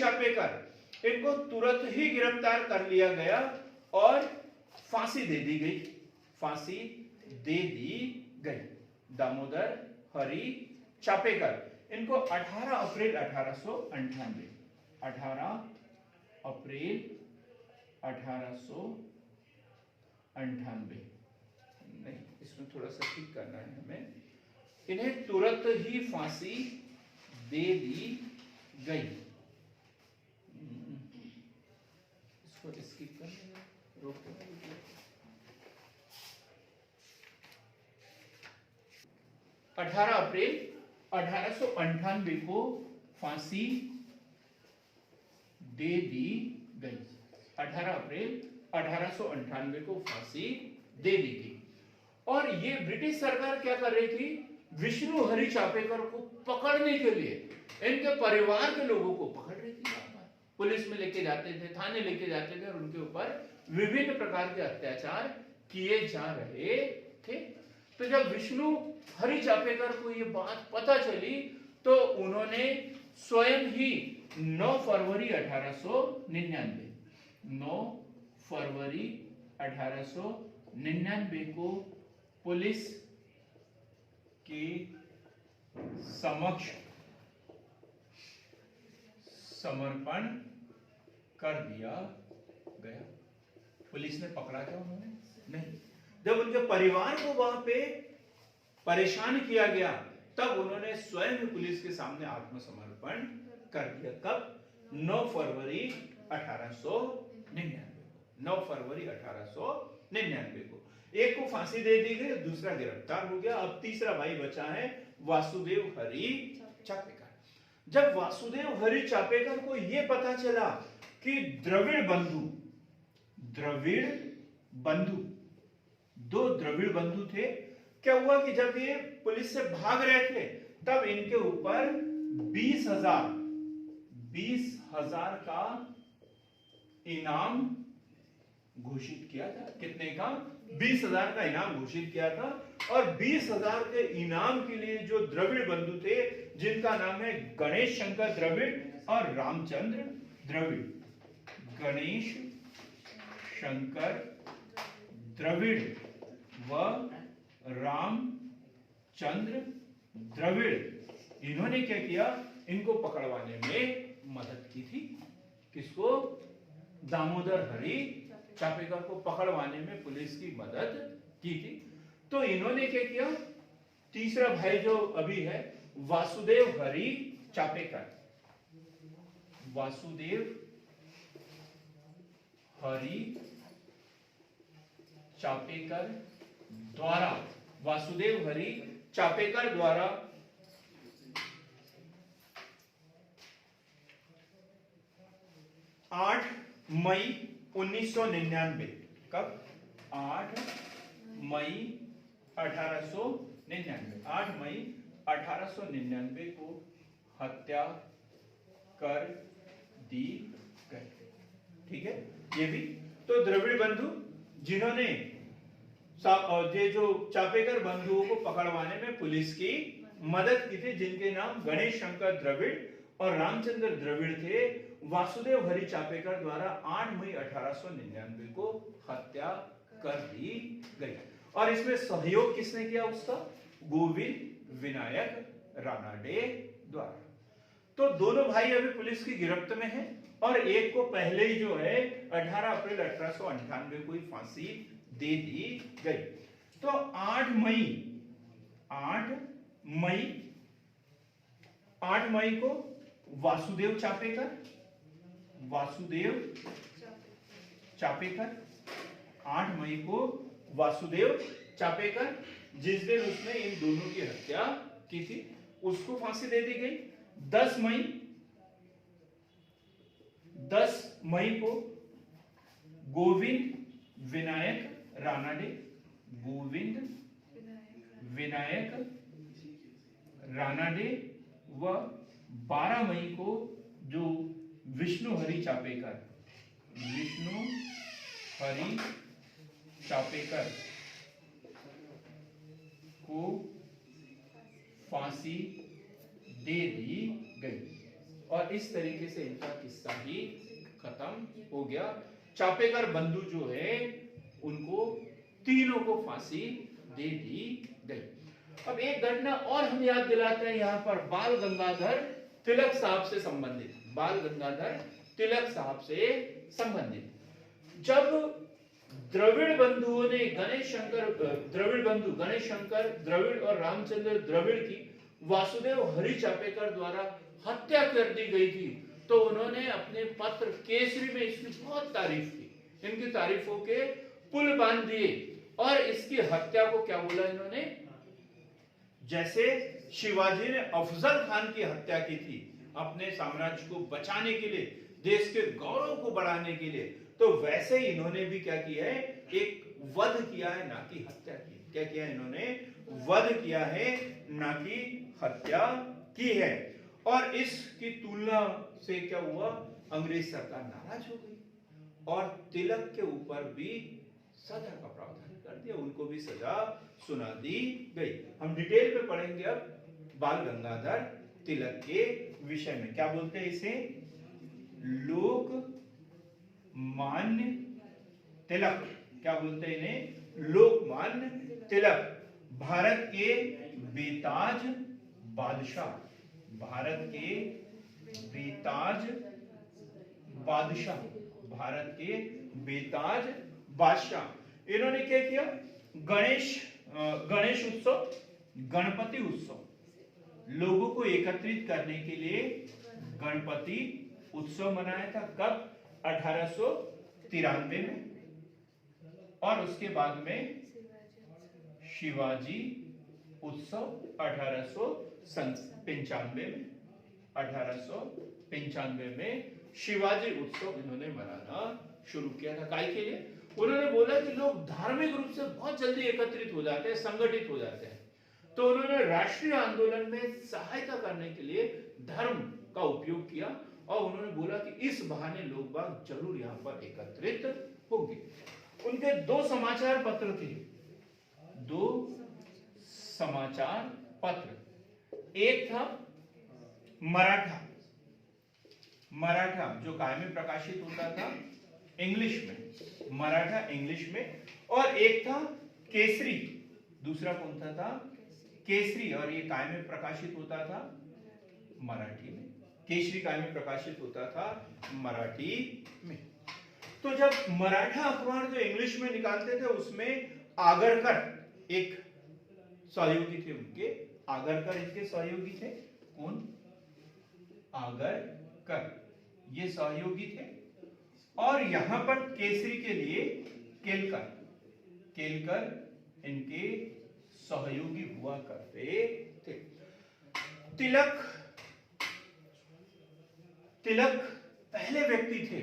चापेकर इनको तुरंत ही गिरफ्तार कर लिया गया और फांसी दे दी गई। दामोदर हरि चापेकर इनको 18 अप्रैल 1898, 18 अप्रैल 1898, नहीं, इसमें थोड़ा सा ठीक करना है हमें, इन्हें तुरंत ही फांसी दे दी गई। इसको स्किप कर देना, रोक देना। 18 अप्रैल 1898 को फांसी दे दी गई। 18 अप्रैल 1898 को फांसी दे दी गई। और ये ब्रिटिश सरकार क्या कर रही थी? विष्णु हरि चापेकर को पकड़ने के लिए इनके परिवार के लोगों को पकड़ रही थी। पुलिस में लेके जाते थे, थाने लेके जाते थे और उनके ऊपर विभिन्न प्रकार के अत्याचार किए जा रहे थे। तो जब विष्णु हरि चापेकर को ये बात पता चली तो उन्होंने स्वयं ही 9 फरवरी 1899 को पुलिस के समक्ष समर्पण कर दिया गया। पुलिस ने पकड़ा क्या उन्होंने? नहीं। जब उनके परिवार को वहां पे परेशान किया गया तब उन्होंने स्वयं ही पुलिस के सामने आत्मसमर्पण कर दिया। कब? 9 फरवरी 1899 को। एक को फांसी दे दी गई, दूसरा गिरफ्तार हो गया। अब तीसरा भाई बचा है वासुदेव हरि चापेकर। जब वासुदेव हरि चापेकर को यह पता चला कि द्रविड़ बंधु 2 द्रविड़ बंधु थे, क्या हुआ कि जब ये पुलिस से भाग रहे थे तब इनके ऊपर 20,000 का इनाम घोषित किया था। कितने का? 20,000 का इनाम घोषित किया था। और 20,000 के इनाम के लिए जो द्रविड़ बंधु थे, जिनका नाम है गणेश शंकर द्रविड़ और रामचंद्र द्रविड़, गणेश शंकर द्रविड़ व रामचंद्र द्रविड़, इन्होंने क्या किया, इनको पकड़वाने में मदद की थी। किसको? दामोदर हरि चापेकर को पकड़वाने में पुलिस की मदद की थी। तो इन्होंने क्या किया, तीसरा भाई जो अभी है वासुदेव हरि चापेकर, वासुदेव हरि चापेकर द्वारा, वासुदेव हरि चापेकर द्वारा 8 मई 1999, कब? 8 मई 1899, 8 मई 1899 को हत्या कर दी गई। ठीक है, ये भी। तो द्रविड़ बंधु जिन्होंने ये जो चापेकर बंधुओं को पकड़वाने में पुलिस की मदद की थी, जिनके नाम गणेश शंकर द्रविड़ और रामचंद्र द्रविड़ थे, वासुदेव हरि चापेकर द्वारा 8 मई 1899 को हत्या कर दी गई। और इसमें सहयोग किसने किया? उसका गोविंद विनायक रानाडे द्वारा। तो दोनों भाई अभी पुलिस की गिरफ्त में हैं और एक को पहले ही जो है 18 अप्रैल 1898 को ही फांसी दे दी गई। तो 8 मई को वासुदेव चापेकर 8 मई को वासुदेव चापेकर, जिस दिन उसने इन दोनों की हत्या की थी, उसको फांसी दे दी गई। 10 मई को गोविंद विनायक रानाडे, गोविंद विनायक रानाडे व 12 मई को जो विष्णु हरि चापेकर, विष्णु हरि चापेकर को फांसी दे दी गई। और इस तरीके से इनका किस्सा ही खत्म हो गया। चापेकर बंधु जो है उनको तीनों को फांसी दे दी गई। अब एक घटना और हम याद दिलाते हैं यहां पर, बाल गंगाधर तिलक साहब से संबंधित, बाल गंगाधर तिलक साहब से संबंधित। जब द्रविड़ बंधुओं ने गणेश शंकर द्रविड़ और रामचंद्र द्रविड़ की वासुदेव हरि चापेकर द्वारा हत्या कर दी गई थी, तो उन्होंने अपने पत्र केसरी में इसकी बहुत तारीफ की। इनकी तारीफों के पुल बांध दिए और इसकी हत्या को क्या बोला इन्होंने? जैसे शिवाजी ने अफजल खान की हत्या की थी अपने साम्राज्य को बचाने के लिए, देश के गौरव को बढ़ाने के लिए, तो वैसे ही इन्होंने भी क्या किया है? एक वध किया है, ना कि हत्या की। क्या किया है इन्होंने? वध किया है, ना कि हत्या की है। और इसकी तुलना से क्या हुआ? अंग्रेज सरकार नाराज हो गई और तिलक के ऊपर भी सजा का प्रावधान कर दिया, उनको भी सजा सुना दी गई। हम डिटेल में पढ़ेंगे अब बाल गंगाधर तिलक के विषय में। क्या बोलते हैं इसे? लोकमान्य तिलक। क्या बोलते हैं इन्हें? लोकमान्य तिलक, भारत के बेताज बादशाह, भारत के बेताज बादशाह, भारत के बेताज बादशाह। इन्होंने क्या किया? गणेश उत्सव, गणपति उत्सव, लोगों को एकत्रित करने के लिए गणपति उत्सव मनाया था। कब? 1893 में। और उसके बाद में शिवाजी उत्सव 1895 में। 1895 में शिवाजी उत्सव इन्होंने मनाना शुरू किया था। काय के लिए? उन्होंने बोला कि लोग धार्मिक रूप से बहुत जल्दी एकत्रित हो जाते हैं, संगठित हो जाते हैं, तो उन्होंने राष्ट्रीय आंदोलन में सहायता करने के लिए धर्म का उपयोग किया और उन्होंने बोला कि इस बहाने लोग बाग जरूर यहां पर एकत्रित होंगे। उनके 2 समाचार पत्र थे, 2 समाचार पत्र। एक था मराठा जो कायमी प्रकाशित होता था इंग्लिश में, मराठा इंग्लिश में, और एक था केसरी। दूसरा कौन सा था? केसरी, और ये काय में प्रकाशित होता था? मराठी में। केसरी काय में प्रकाशित होता था? मराठी में। तो जब मराठा अखबार जो इंग्लिश में निकालते थे उसमें आगरकर एक सहयोगी थे उनके। आगरकर इनके सहयोगी थे। कौन? आगरकर ये सहयोगी थे। और यहां पर केसरी के लिए केलकर, केलकर इनके सहयोगी हुआ करते थे। तिलक पहले व्यक्ति थे,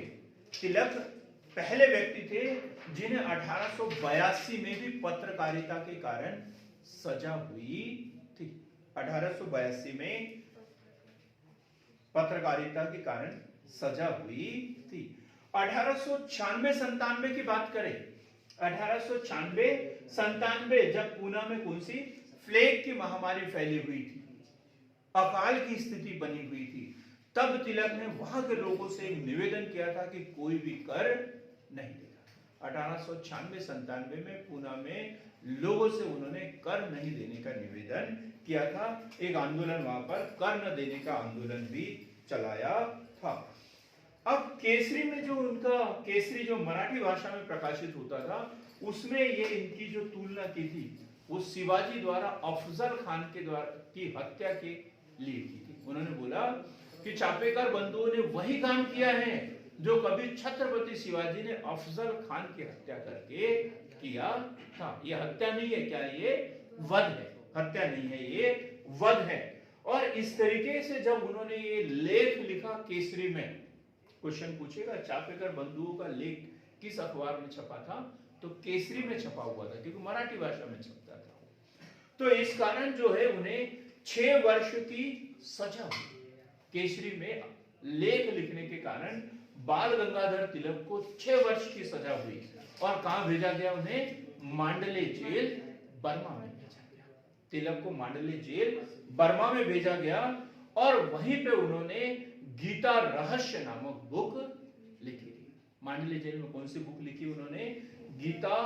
तिलक पहले व्यक्ति थे जिन्हें 1882 में भी पत्रकारिता के कारण सजा हुई थी। 1882 में पत्रकारिता के कारण सजा हुई थी। 1896-97 की बात करें, 1896-97 जब पूना में कौन सी प्लेग की महामारी फैली हुई थी, अकाल की स्थिति बनी हुई थी, तब तिलक ने वहां के लोगों से एक निवेदन किया था कि कोई भी कर नहीं देगा। 1896-97 में पूना में लोगों से उन्होंने कर नहीं देने का निवेदन किया था। एक आंदोलन वहां पर कर न देने का आंदोलन भी चलाया था। अब केसरी में जो उनका केसरी जो मराठी भाषा में प्रकाशित होता था उसमें ये इनकी जो तुलना की थी वो शिवाजी द्वारा अफजल खान के द्वारा की हत्या के लिए की थी। उन्होंने बोला कि चापेकर बंधुओं ने वही काम किया है जो कभी छत्रपति शिवाजी ने अफजल खान की हत्या करके किया था। ये हत्या नहीं है, क्या ये वध है, हत्या नहीं है, ये वध है। और इस तरीके से जब उन्होंने ये लेख लिखा केसरी में, क्वेश्चन पूछेगा चापेकर बंधुओं का लेख किस अखबार में छपा था, तो केसरी में छपा हुआ था क्योंकि मराठी भाषा में छपता था। तो इस कारण जो है उन्हें 6 वर्ष की सजा हुई केसरी में लेख लिखने के कारण। बाल गंगाधर तिलक को 6 वर्ष की सजा हुई और कहां भेजा गया? उन्हें मांडले जेल बर्मा में भेजा गया। तिलक को मांडले जेल बर्मा में भेजा गया और वहीं पे उन्होंने गीता रहस्य नामक बुक लिखी थी। मांडले जेल में कौन सी बुक लिखी उन्होंने? गीता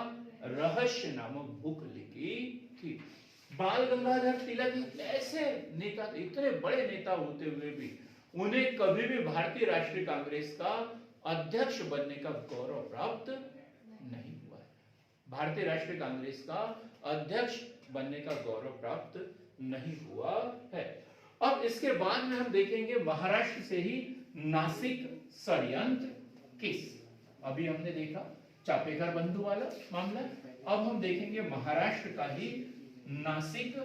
रहस्य नामक बुक लिखी थी। बाल गंगाधर तिलक ऐसे नेता, इतने बड़े नेता होते हुए भी उन्हें कभी भी भारतीय राष्ट्रीय कांग्रेस का अध्यक्ष बनने का गौरव प्राप्त नहीं हुआ है। भारतीय राष्ट्रीय कांग्रेस का अध्यक्ष बनने का गौरव प्राप्त नहीं हुआ है। अब इसके बाद में हम देखेंगे महाराष्ट्र से ही नासिक षड्यंत्र केस। अभी हमने देखा चापेकर बंधु वाला मामला, अब हम देखेंगे महाराष्ट्र का ही नासिक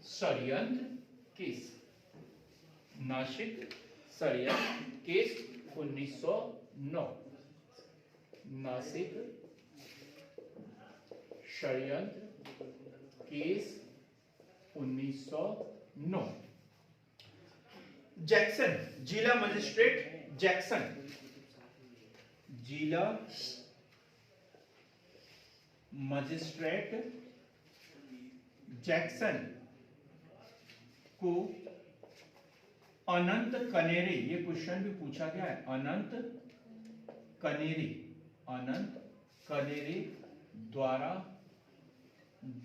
षड्यंत्र केस। नासिक षड्यंत्र केस 1909। नासिक षड्यंत्र केस 1909। जैक्सन, जिला मजिस्ट्रेट जैक्सन, जिला मजिस्ट्रेट जैक्सन को अनंत कनेरे, ये क्वेश्चन भी पूछा गया है, अनंत कनेरे द्वारा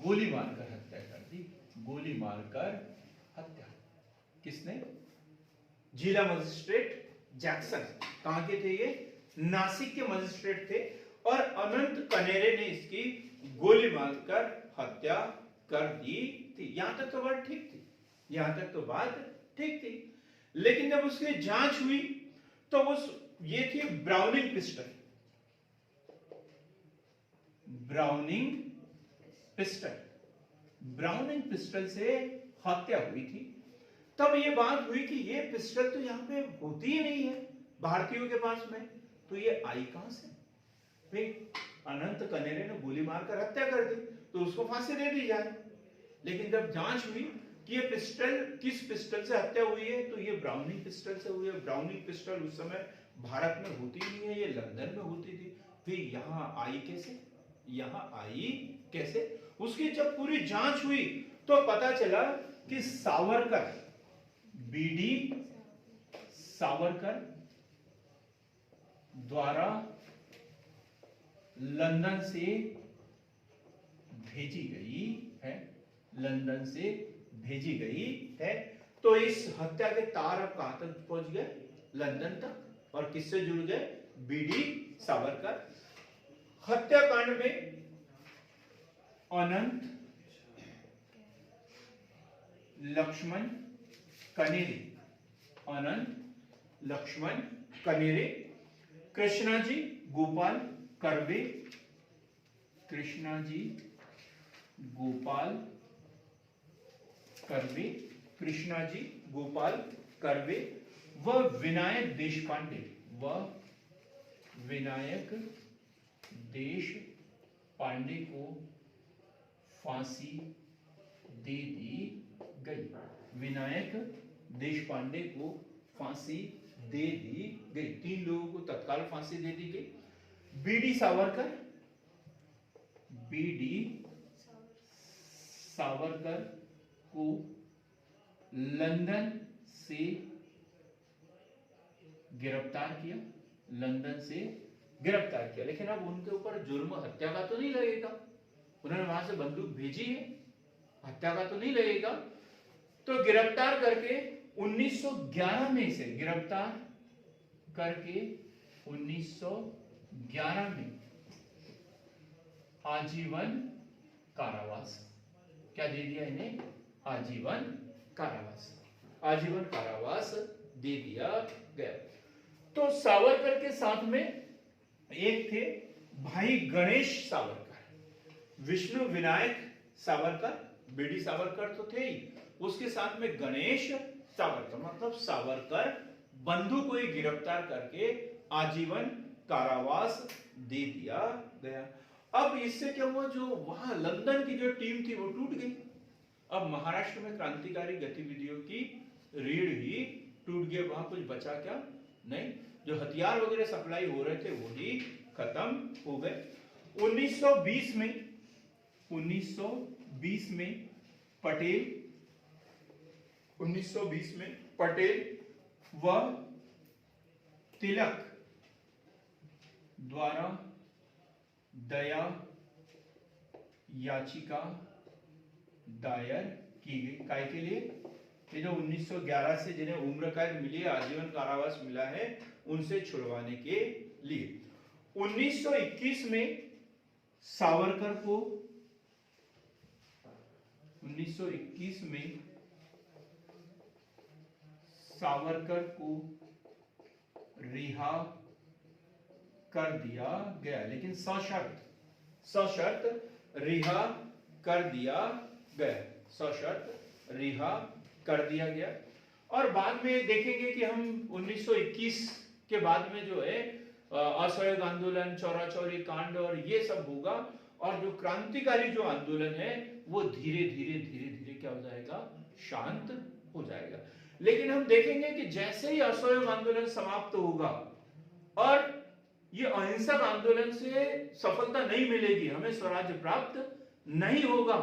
गोली मारकर हत्या कर दी। गोली मारकर हत्या किसने? जिला मजिस्ट्रेट जैक्सन। कहां के थे ये? नासिक के मजिस्ट्रेट थे और अनंत कनेरे ने इसकी गोली मारकर हत्या कर दी थी। यहां तक तो बात ठीक थी, यहां तक तो बात ठीक थी। लेकिन जब उसकी जांच हुई तो ये थी ब्राउनिंग पिस्टल। ब्राउनिंग पिस्टल से हत्या हुई थी। तब ये बात हुई कि ये पिस्टल तो यहां पे होती ही नहीं है भारतीयों के पास में, तो ये आई कहां से? भाई अनंत कनेरे ने गोली मारकर हत्या कर दी तो उसको फांसी दे दी जाए। लेकिन जब जांच हुई कि ये पिस्टल किस पिस्टल से हत्या हुई है, तो ये ब्राउनिंग पिस्टल से हुई है। ब्राउनिंग पिस्टल उस समय भारत में होती नहीं है, ये लंदन में होती थी। फिर यहां आई कैसे? उसकी जब पूरी जांच हुई तो पता चला कि सावरकर, बीडी सावरकर द्वारा लंदन से भेजी गई है, लंदन से भेजी गई है। तो इस हत्या के तार अब कहां तक पहुंच गए? लंदन तक। और किससे जुड़ गए? बीडी सावरकर। हत्याकांड में अनंत लक्ष्मण कनेरे, अनंत लक्ष्मण कनेरे, कृष्णाजी गोपाल कर्वे, कृष्णाजी गोपाल कर्वे, कृष्णाजी गोपाल कर्वे व विनायक देशपांडे, व विनायक देशपांडे को फांसी दे दी गई। विनायक देशपांडे को फांसी दे दी गई। 3 लोगों को तत्काल फांसी दे दी गई। बीडी सावरकर, बीडी सावरकर को लंदन से गिरफ्तार किया, लंदन से गिरफ्तार किया। लेकिन अब उनके ऊपर जुर्म हत्या का तो नहीं लगेगा, उन्होंने वहां से बंदूक भेजी है, हत्या का तो नहीं लगेगा। तो गिरफ्तार करके 1911 में से गिरफ्तार करके 1911 में आजीवन कारावास, क्या दे दिया इन्हें? आजीवन कारावास, आजीवन कारावास दे दिया गया। तो सावरकर के साथ में एक थे भाई गणेश सावरकर, विष्णु विनायक सावरकर, बीडी सावरकर तो थे ही, उसके साथ में गणेश सावरकर, मतलब सावरकर बंधु को ही गिरफ्तार करके आजीवन कारावास दे दिया गया। अब इससे क्या हुआ? जो वहां लंदन की जो टीम थी वो टूट गई। अब महाराष्ट्र में क्रांतिकारी गतिविधियों की रीढ़ ही टूट गई, वहां कुछ बचा क्या? नहीं। जो हथियार वगैरह सप्लाई हो रहे थे वो ही खत्म हो गए। 1920 में पटेल, 1920 में पटेल व तिलक द्वारा दया याचिका दायर की गई। काय के लिए? ये जो 1911 से जिन्हें उम्र कैद मिली है, आजीवन कारावास मिला है, उनसे छुड़वाने के लिए। 1921 में सावरकर को 1921 में सावरकर को रिहा कर दिया गया, लेकिन सशर्त रिहा कर दिया गया, सशर्त रिहा कर दिया गया। और बाद में देखेंगे कि हम 1921 के बाद में जो है असहयोग आंदोलन, चौरा चौरी कांड और ये सब होगा, और जो क्रांतिकारी जो आंदोलन है वो धीरे धीरे क्या हो जाएगा? शांत हो जाएगा। लेकिन हम देखेंगे कि जैसे ही असहयोग आंदोलन समाप्त होगा और ये अहिंसक आंदोलन से सफलता नहीं मिलेगी, हमें स्वराज्य प्राप्त नहीं होगा,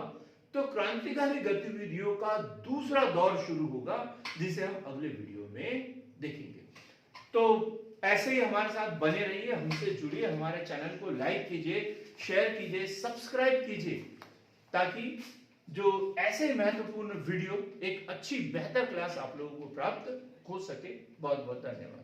तो क्रांतिकारी गतिविधियों का दूसरा दौर शुरू होगा, जिसे हम अगले वीडियो में देखेंगे। तो ऐसे ही हमारे साथ बने रहिए, हमसे जुड़िए, हमारे चैनल को लाइक कीजिए, शेयर कीजिए, सब्सक्राइब कीजिए, ताकि जो ऐसे महत्वपूर्ण वीडियो, एक अच्छी बेहतर क्लास आप लोगों को प्राप्त हो सके। बहुत बहुत धन्यवाद।